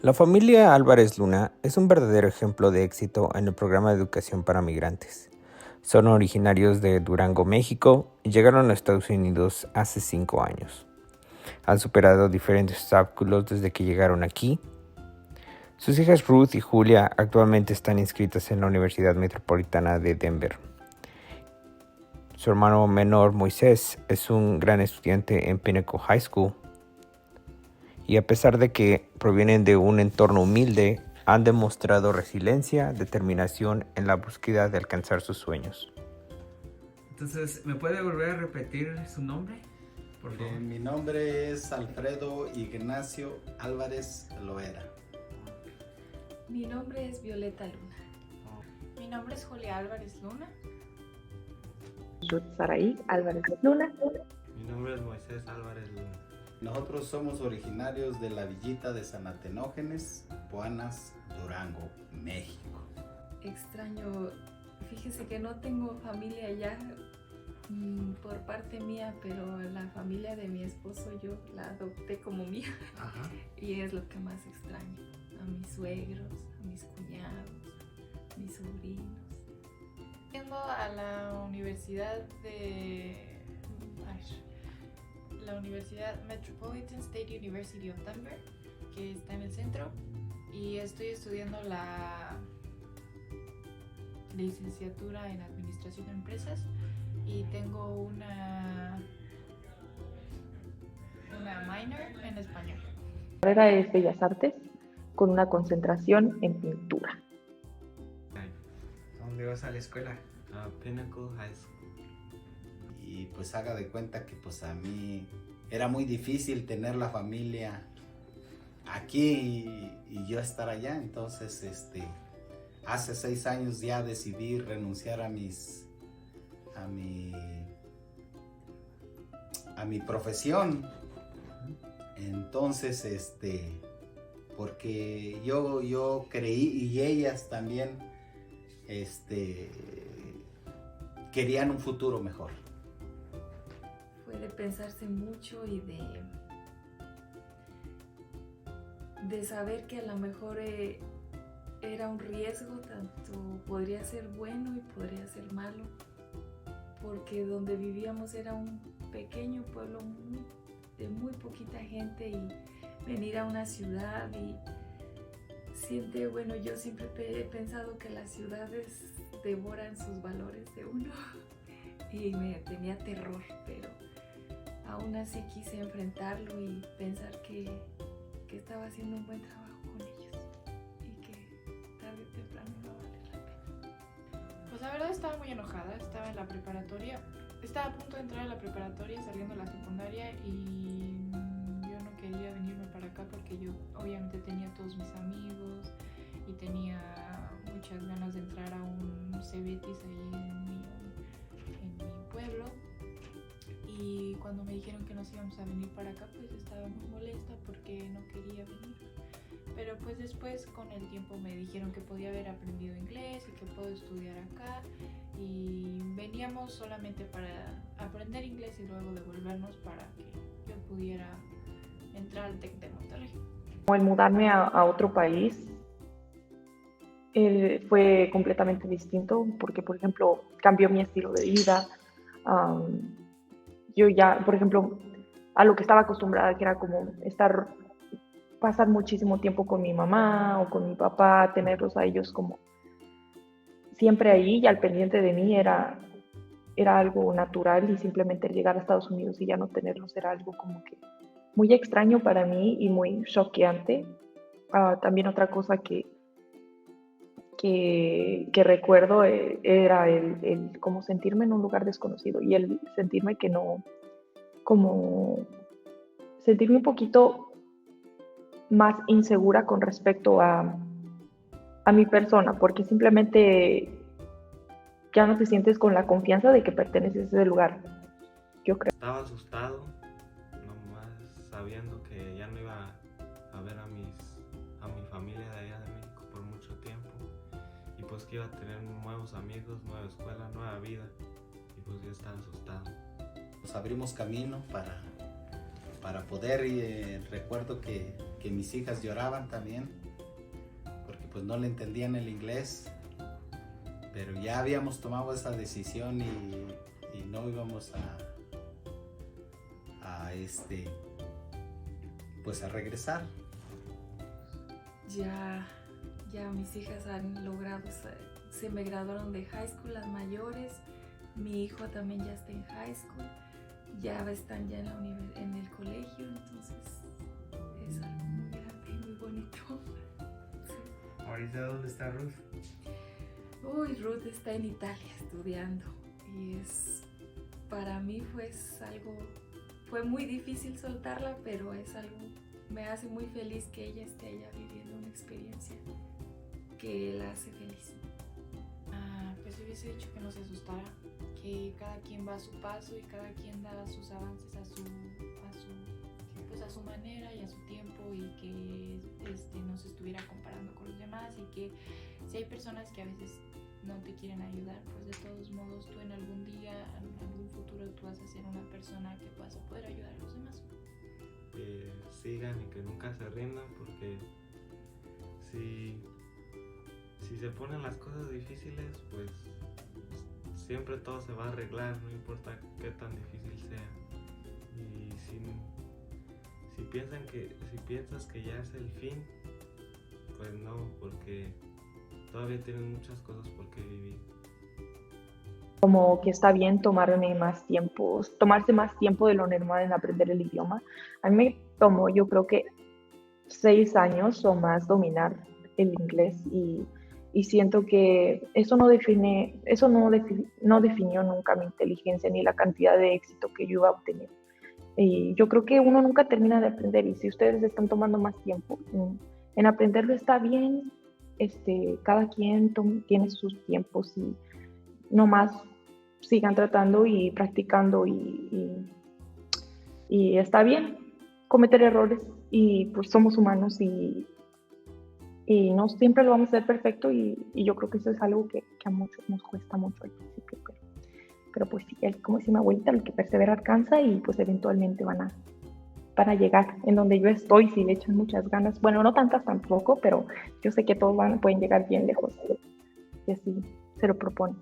La familia Álvarez Luna es un verdadero ejemplo de éxito en el programa de educación para migrantes. Son originarios de Durango, México, y llegaron a Estados Unidos hace 5 años. Han superado diferentes obstáculos desde que llegaron aquí. Sus hijas Ruth y Julia actualmente están inscritas en la Universidad Metropolitana de Denver. Su hermano menor Moisés es un gran estudiante en Pinnacle High School. Y a pesar de que provienen de un entorno humilde, han demostrado resiliencia, determinación en la búsqueda de alcanzar sus sueños. Entonces, ¿me puede volver a repetir su nombre, por favor? Mi nombre es Alfredo Ignacio Álvarez Loera. Mi nombre es Violeta Luna. Mi nombre es Julia Álvarez Luna. Ruth Saraí Álvarez Luna. Mi nombre es Moisés Álvarez Luna. Nosotros somos originarios de la villita de San Atenógenes, Puanas, Durango, México. Extraño, fíjese que no tengo familia allá por parte mía, pero la familia de mi esposo yo la adopté como mía. Ajá. Y es lo que más extraño. A mis suegros, a mis cuñados, a mis sobrinos. Yendo a la universidad la Universidad Metropolitan State University of Denver, que está en el centro, y estoy estudiando la licenciatura en Administración de Empresas y tengo una minor en español. La carrera es Bellas Artes con una concentración en pintura. ¿A dónde vas a la escuela? A Pinnacle High School. Y pues haga de cuenta que pues a mí era muy difícil tener la familia aquí y yo estar allá. Entonces hace 6 años ya decidí renunciar a mi profesión. Entonces porque yo creí y ellas también querían un futuro mejor. Fue de pensarse mucho y de saber que a lo mejor era un riesgo, tanto podría ser bueno y podría ser malo, porque donde vivíamos era un pequeño pueblo de muy poquita gente, y venir a una ciudad y yo siempre he pensado que las ciudades devoran sus valores de uno y me tenía terror, pero aún así quise enfrentarlo y pensar que estaba haciendo un buen trabajo con ellos y que tarde o temprano iba a valer la pena. Pues la verdad estaba muy enojada, estaba en la preparatoria, estaba a punto de entrar a la preparatoria saliendo de la secundaria y yo no quería venirme para acá porque yo obviamente tenía todos mis amigos y tenía muchas ganas de entrar a un Cebetis ahí en mi pueblo. Y cuando me dijeron que nos íbamos a venir para acá, pues estaba muy molesta porque no quería venir. Pero pues después con el tiempo me dijeron que podía haber aprendido inglés y que puedo estudiar acá. Y veníamos solamente para aprender inglés y luego devolvernos para que yo pudiera entrar al TEC de Monterrey. El mudarme a otro país fue completamente distinto porque, por ejemplo, cambió mi estilo de vida. Yo ya, por ejemplo, a lo que estaba acostumbrada, que era como pasar muchísimo tiempo con mi mamá o con mi papá, tenerlos a ellos como siempre ahí y al pendiente de mí era algo natural, y simplemente llegar a Estados Unidos y ya no tenerlos era algo como que muy extraño para mí y muy choqueante. También otra cosa que recuerdo era el como sentirme en un lugar desconocido y el sentirme que no, como sentirme un poquito más insegura con respecto a mi persona, porque simplemente ya no te sientes con la confianza de que perteneces a ese lugar, yo creo. Estaba asustado, nomás sabiendo que ya no iba a ver a mi familia de allá de México por mucho tiempo, y pues que iba a tener nuevos amigos, nueva escuela, nueva vida, y pues yo estaba asustado. Nos abrimos camino para para poder, recuerdo que mis hijas lloraban también, porque pues no le entendían el inglés, pero ya habíamos tomado esa decisión y no íbamos pues a regresar. Ya mis hijas han logrado, se me graduaron de high school, las mayores. Mi hijo también ya está en high school, ya están ya en el colegio, entonces es algo muy grande y muy bonito. Sí. ¿Ahorita dónde está Ruth? Uy, Ruth está en Italia estudiando y para mí fue muy difícil soltarla, pero me hace muy feliz que ella esté allá viviendo una experiencia que la hace feliz. Pues hubiese dicho que no se asustara, que cada quien va a su paso y cada quien da sus avances a su manera y a su tiempo, y que no se estuviera comparando con los demás, y que si hay personas que a veces no te quieren ayudar, pues de todos modos tú en algún día, en algún futuro, tú vas a ser una persona que vas a poder ayudar a los demás. Que sigan y que nunca se rindan, porque si se ponen las cosas difíciles, pues siempre todo se va a arreglar, no importa qué tan difícil sea. Y si piensas que ya es el fin, pues no, porque todavía tienen muchas cosas por qué vivir. Como que está bien tomarse más tiempo de lo normal en aprender el idioma. A mí me tomó, yo creo que 6 años o más dominar el inglés, y siento que eso no definió nunca mi inteligencia ni la cantidad de éxito que yo iba a obtener. Y yo creo que uno nunca termina de aprender, y si ustedes están tomando más tiempo en aprenderlo, está bien. Cada quien tiene sus tiempos, y nomás sigan tratando y practicando, y está bien cometer errores, y pues somos humanos, y no siempre lo vamos a hacer perfecto, y yo creo que eso es algo que a muchos nos cuesta mucho al principio, pero pues sí, como dice mi abuelita, el que persevera alcanza, y pues eventualmente van a llegar en donde yo estoy si le echan muchas ganas. Bueno, no tantas tampoco, pero yo sé que todos pueden llegar bien lejos si así se lo proponen.